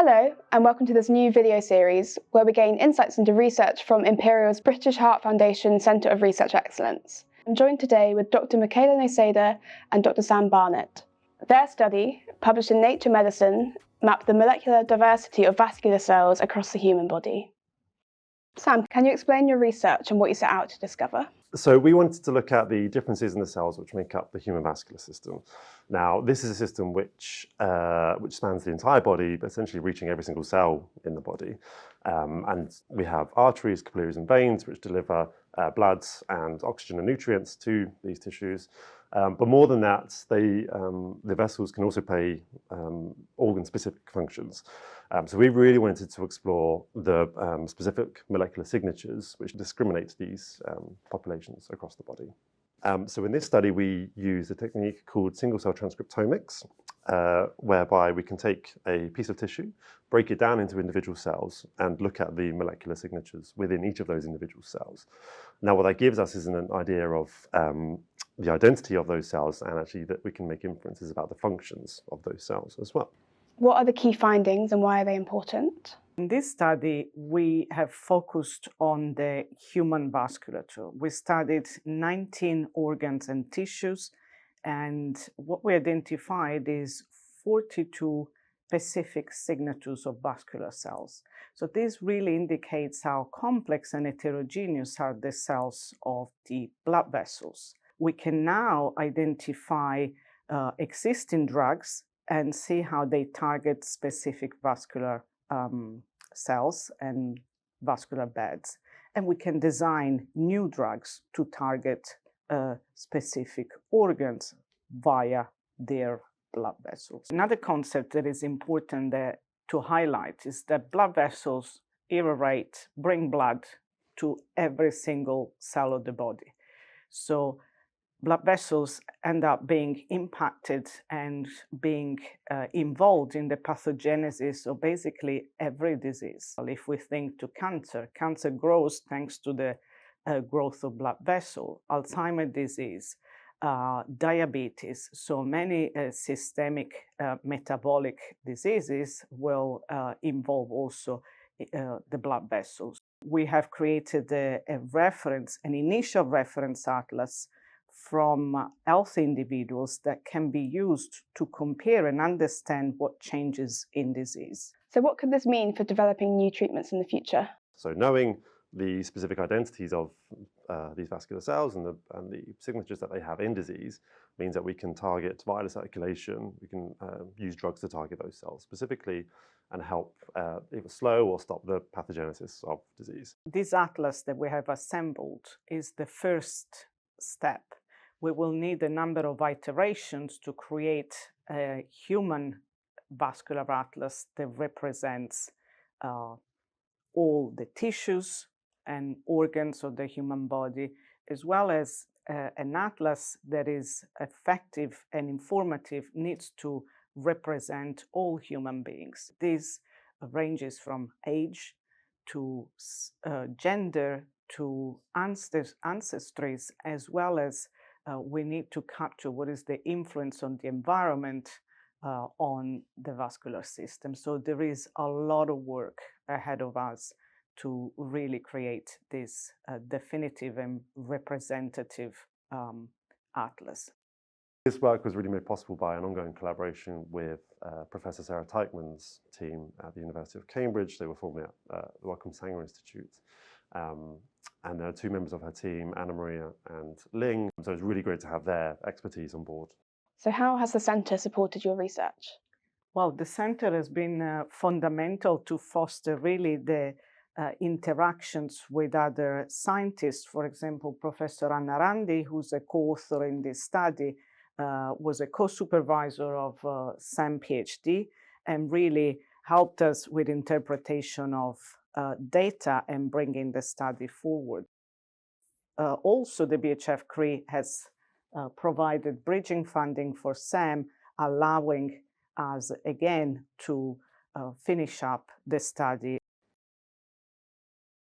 Hello, and welcome to this new video series where we gain insights into research from Imperial's British Heart Foundation Centre of Research Excellence. I'm joined today with Dr Michela Noseda and Dr Sam Barnett. Their study, published in Nature Medicine, mapped the molecular diversity of vascular cells across the human body. Sam, can you explain your research and what you set out to discover? So we wanted to look at the differences in the cells which make up the human vascular system. Now, this is a system which spans the entire body, but essentially reaching every single cell in the body. And we have arteries, capillaries, and veins which deliver blood and oxygen and nutrients to these tissues. But more than that, the vessels can also play organ-specific functions. So we really wanted to explore the specific molecular signatures which discriminate these populations across the body. So in this study, we use a technique called single-cell transcriptomics, whereby we can take a piece of tissue, break it down into individual cells, and look at the molecular signatures within each of those individual cells. Now, what that gives us is an idea of the identity of those cells, and actually that we can make inferences about the functions of those cells as well. What are the key findings and why are they important? In this study, we have focused on the human vasculature. We studied 19 organs and tissues, and what we identified is 42 specific signatures of vascular cells. So this really indicates how complex and heterogeneous are the cells of the blood vessels. We can now identify existing drugs and see how they target specific vascular cells and vascular beds. And we can design new drugs to target specific organs via their blood vessels. Another concept that is important to highlight is that blood vessels aerate, bring blood to every single cell of the body. So blood vessels end up being impacted and being involved in the pathogenesis of basically every disease. If we think to cancer, cancer grows thanks to the growth of blood vessel, Alzheimer's disease, diabetes, so many systemic metabolic diseases will involve also the blood vessels. We have created an initial reference atlas from healthy individuals that can be used to compare and understand what changes in disease. So what could this mean for developing new treatments in the future? So knowing the specific identities of these vascular cells and the signatures that they have in disease means that we can target vital circulation. We can use drugs to target those cells specifically and help either slow or stop the pathogenesis of disease. This atlas that we have assembled is the first step. We will need a number of iterations to create a human vascular atlas that represents all the tissues and organs of the human body, as well as an atlas that is effective and informative, needs to represent all human beings. This ranges from age to gender to ancestries, as well as we need to capture what is the influence on the environment on the vascular system. So there is a lot of work ahead of us to really create this definitive and representative atlas. This work was really made possible by an ongoing collaboration with Professor Sarah Teichmann's team at the University of Cambridge. They were formerly at the Wellcome Sanger Institute. And there are two members of her team, Anna Maria and Ling. So it's really great to have their expertise on board. So how has the centre supported your research? Well, the centre has been fundamental to foster really the interactions with other scientists. For example, Professor Anna Randi, who's a co-author in this study, was a co-supervisor of Sam PhD and really helped us with interpretation of data and bringing the study forward. Also, the BHF CRE has provided bridging funding for Sam, allowing us again to finish up the study